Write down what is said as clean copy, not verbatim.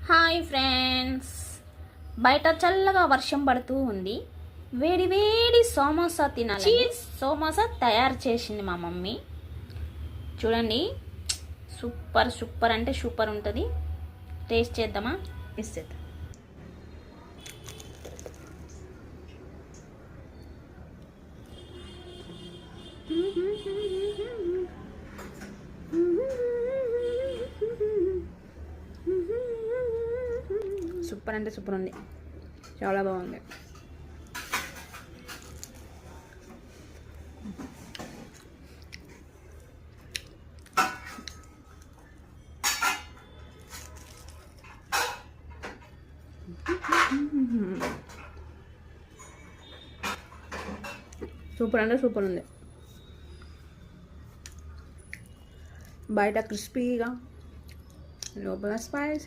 Hi friends, బయట చల్లగా వర్షం పడుతూ ఉంది. వేడి వేడి సమోసా తినాలి. సమోసా తయారు చేసింది మా మమ్మీ. చూడండి, సూపర్ సూపర్ అంటే సూపర్ ఉంటుంది. టేస్ట్ చేద్దామా? చేద్దాం. సూపర్ అంటే సూపర్ ఉంది, చాలా బాగుంది. సూపర్ అంటే సూపర్ ఉంది. బయట క్రిస్పీగా, లోపల స్పైసీ.